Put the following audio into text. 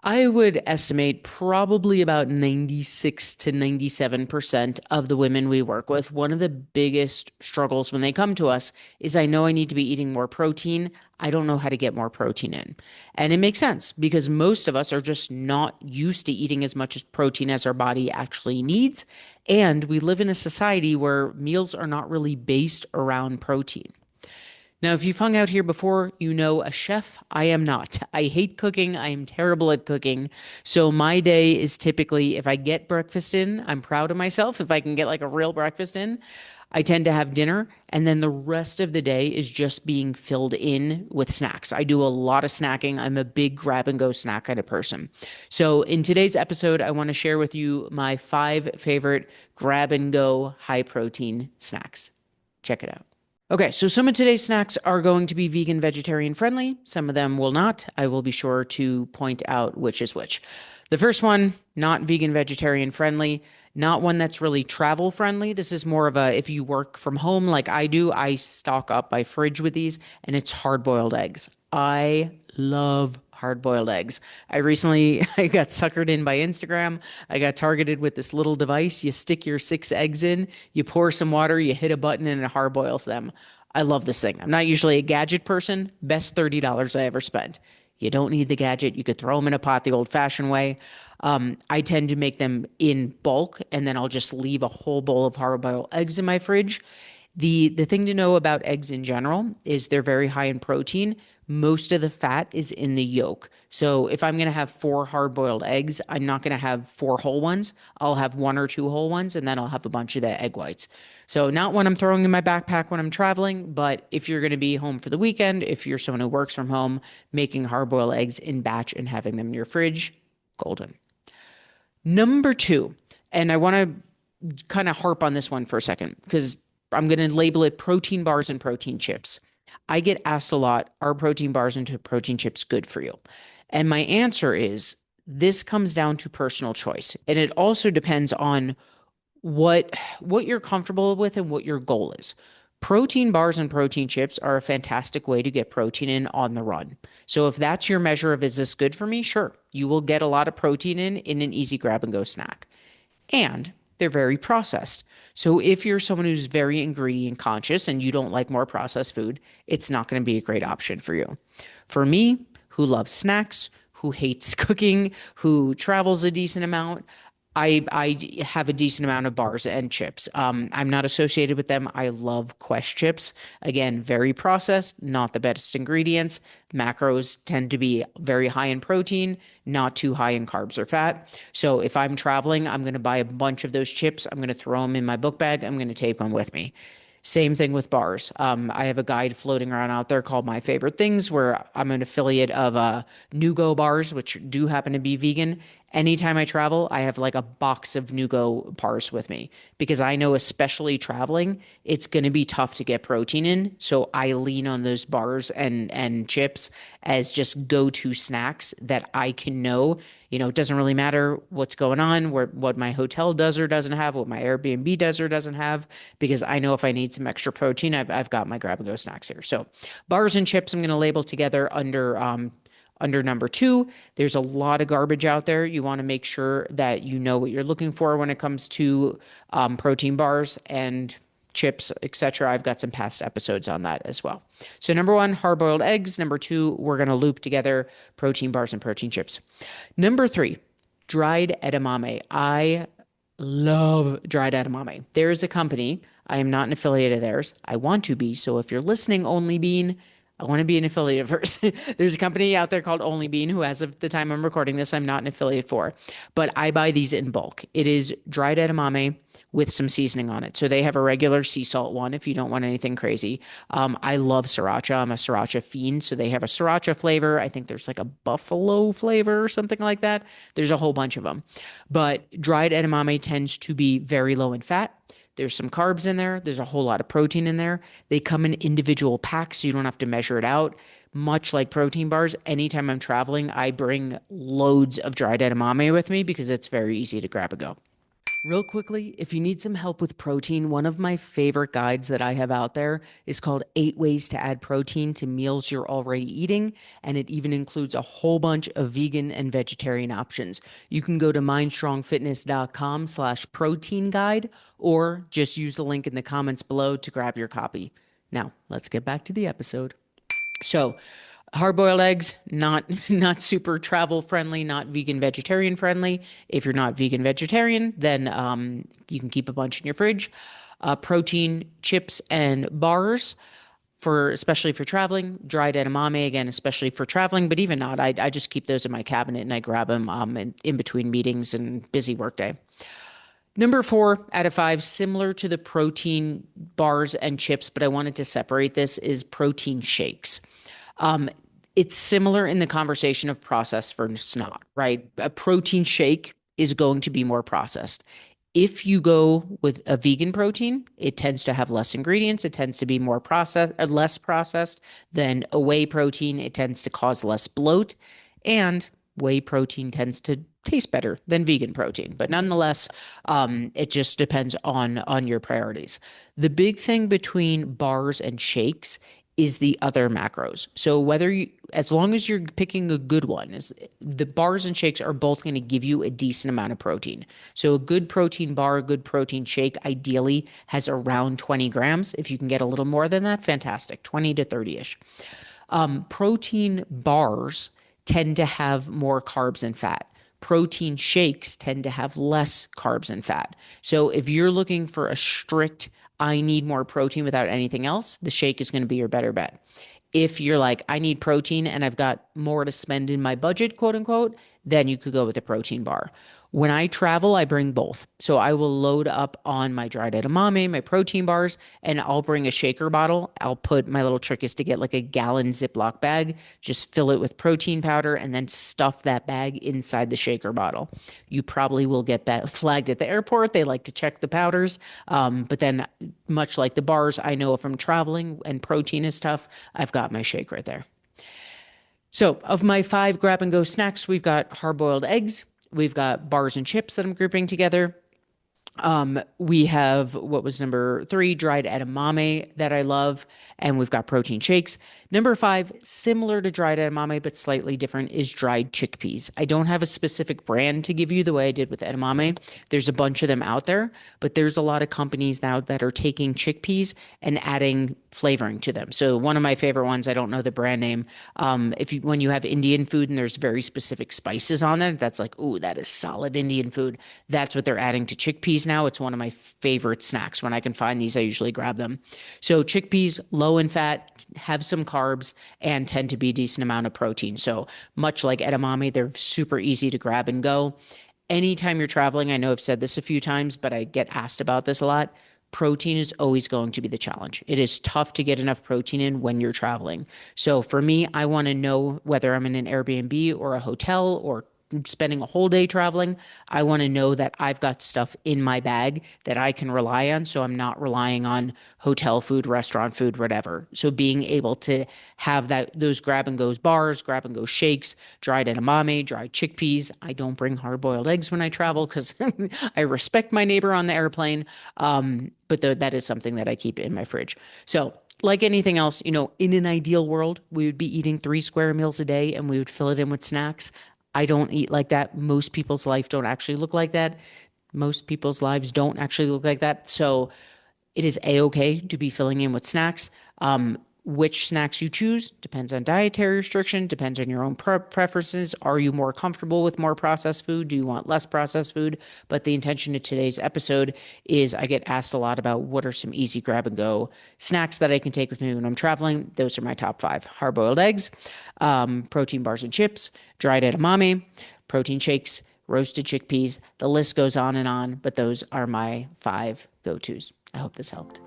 I would estimate probably about 96 to 97% of the women we work with, one of the biggest struggles when they come to us is I know I need to be eating more protein. I don't know how to get more protein in. And it makes sense because most of us are just not used to eating as much as protein as our body actually needs. And we live in a society where meals are not really based around protein. Now, if you've hung out here before, you know a chef. I am not. I hate cooking. I am terrible at cooking. So my day is typically if I get breakfast in, I'm proud of myself. If I can get like a real breakfast in, I tend to have dinner. And then the rest of the day is just being filled in with snacks. I do a lot of snacking. I'm a big grab and go snack kind of person. So in today's episode, I want to share with you my 5 favorite grab and go high protein snacks. Check it out. Okay, so some of today's snacks are going to be vegan, vegetarian friendly. Some of them will not. I will be sure to point out which is which. The first one, not vegan, vegetarian friendly, not one that's really travel friendly. This is more of a, if you work from home like I do, I stock up my fridge with these, and it's hard boiled eggs. I love hard boiled eggs. I got suckered in by Instagram. I got targeted with this little device. You stick your 6 eggs in, you pour some water, you hit a button, and it hard boils them. I love this thing. I'm not usually a gadget person. Best $30 I ever spent. You don't need the gadget. You could throw them in a pot the old fashioned way. I tend to make them in bulk, and then I'll just leave a whole bowl of hard boiled eggs in my fridge. The thing to know about eggs in general is they're very high in protein. Most of the fat is in the yolk. So if I'm going to have 4 hard-boiled eggs, I'm not going to have 4 whole ones. I'll have 1 or 2 whole ones, and then I'll have a bunch of the egg whites. So not one I'm throwing in my backpack when I'm traveling, but if you're going to be home for the weekend, if you're someone who works from home, making hard-boiled eggs in batch and having them in your fridge, golden. Number 2, and I want to kind of harp on this one for a second because I'm going to label it protein bars and protein chips. I get asked a lot, are protein bars and protein chips good for you? And my answer is this comes down to personal choice. And it also depends on what you're comfortable with and what your goal is. Protein bars and protein chips are a fantastic way to get protein in on the run. So if that's your measure of is this good for me? Sure. You will get a lot of protein in an easy grab and go snack. And they're very processed. So if you're someone who's very ingredient conscious and you don't like more processed food, it's not going to be a great option for you. For me, who loves snacks, who hates cooking, who travels a decent amount, I have a decent amount of bars and chips. I'm not associated with them. I love Quest chips. Again, very processed, not the best ingredients. Macros tend to be very high in protein, not too high in carbs or fat. So if I'm traveling, I'm going to buy a bunch of those chips. I'm going to throw them in my book bag. I'm going to take them with me. Same thing with bars. I have a guide floating around out there called My Favorite Things, where I'm an affiliate of Nugo bars, which do happen to be vegan. Anytime I travel, I have like a box of Nugo bars with me because I know, especially traveling, it's going to be tough to get protein in. So I lean on those bars and chips as just go-to snacks that I can know. You know, it doesn't really matter what's going on, what my hotel does or doesn't have, what my Airbnb does or doesn't have, because I know if I need some extra protein, I've got my grab and go snacks here. So bars and chips, I'm going to label together under number 2. There's a lot of garbage out there. You want to make sure that you know what you're looking for when it comes to protein bars and chips, etc. I've got some past episodes on that as well. So number 1, hard-boiled eggs. Number 2, we're going to loop together protein bars and protein chips. Number 3, dried edamame. I love dried edamame. There is a company. I am not an affiliate of theirs. I want to be. So if you're listening, Only Bean, I want to be an affiliate first. There's a company out there called Only Bean who, as of the time I'm recording this, I'm not an affiliate for, but I buy these in bulk. It is dried edamame with some seasoning on it. So they have a regular sea salt one if you don't want anything crazy. I love sriracha. I'm a sriracha fiend. So they have a sriracha flavor. I think there's like a buffalo flavor or something like that. There's a whole bunch of them. But dried edamame tends to be very low in fat. There's some carbs in there. There's a whole lot of protein in there. They come in individual packs, so you don't have to measure it out. Much like protein bars, anytime I'm traveling, I bring loads of dried edamame with me because it's very easy to grab and go. Real quickly, if you need some help with protein, one of my favorite guides that I have out there is called 8 Ways to Add Protein to Meals You're Already Eating. And it even includes a whole bunch of vegan and vegetarian options. You can go to mindstrongfitness.com/protein guide or just use the link in the comments below to grab your copy. Now, let's get back to the episode. So, hard-boiled eggs, not not super travel friendly, not vegan vegetarian friendly. If you're not vegan vegetarian, then you can keep a bunch in your fridge. Protein chips and bars for especially for traveling. Dried edamame again, especially for traveling, but even not, I just keep those in my cabinet and I grab them in between meetings and busy workday. Number 4 out of 5, similar to the protein bars and chips, but I wanted to separate this, is protein shakes. Um, it's similar in the conversation of processed versus not, right? A protein shake is going to be more processed. If you go with a vegan protein, it tends to have less ingredients. It tends to be more processed, less processed than a whey protein. It tends to cause less bloat, and whey protein tends to taste better than vegan protein. But nonetheless, it just depends on your priorities. The big thing between bars and shakes is the other macros. So whether you, as long as you're picking a good one, is the bars and shakes are both going to give you a decent amount of protein. So a good protein bar, a good protein shake ideally has around 20 grams. If you can get a little more than that, fantastic, 20 to 30-ish. Protein bars tend to have more carbs and fat. Protein shakes tend to have less carbs and fat. So if you're looking for a strict, I need more protein without anything else, the shake is going to be your better bet. If you're like, I need protein and I've got more to spend in my budget, quote unquote, then you could go with a protein bar. When I travel, I bring both. So I will load up on my dried edamame, my protein bars, and I'll bring a shaker bottle. I'll put, my little trick is to get like a gallon Ziploc bag, just fill it with protein powder, and then stuff that bag inside the shaker bottle. You probably will get flagged at the airport. They like to check the powders. But then, much like the bars, I know if I'm traveling and protein is tough, I've got my shake right there. So, of my 5 grab and go snacks, we've got hard boiled eggs, we've got bars and chips that I'm grouping together. We have, what was number 3, dried edamame that I love, and we've got protein shakes. Number 5, similar to dried edamame, but slightly different, is dried chickpeas. I don't have a specific brand to give you the way I did with edamame. There's a bunch of them out there, but there's a lot of companies now that are taking chickpeas and adding flavoring to them. So one of my favorite ones, I don't know the brand name. When you have Indian food and there's very specific spices on it, that's like, ooh, that is solid Indian food. That's what they're adding to chickpeas now. It's one of my favorite snacks. When I can find these, I usually grab them. So chickpeas, low in fat, have some carbs, and tend to be a decent amount of protein. So much like edamame, they're super easy to grab and go. Anytime you're traveling, I know I've said this a few times, but I get asked about this a lot. Protein is always going to be the challenge. It is tough to get enough protein in when you're traveling. So for me, I want to know whether I'm in an Airbnb or a hotel or spending a whole day traveling, I want to know that I've got stuff in my bag that I can rely on. So I'm not relying on hotel food, restaurant food, whatever. So being able to have those grab and goes bars, grab and go shakes, dried edamame, dried chickpeas. I don't bring hard boiled eggs when I travel because I respect my neighbor on the airplane. But that is something that I keep in my fridge. So like anything else, in an ideal world, we would be eating 3 square meals a day and we would fill it in with snacks. I don't eat like that. Most people's life don't actually look like that. Most people's lives don't actually look like that. So it is a-okay to be filling in with snacks. Which snacks you choose depends on dietary restriction, depends on your own preferences. Are you more comfortable with more processed food? Do you want less processed food? But the intention of today's episode is I get asked a lot about what are some easy grab and go snacks that I can take with me when I'm traveling. Those are my top 5. Hard-boiled eggs, protein bars and chips, dried edamame, protein shakes, roasted chickpeas. The list goes on and on, but those are my 5 go-tos. I hope this helped.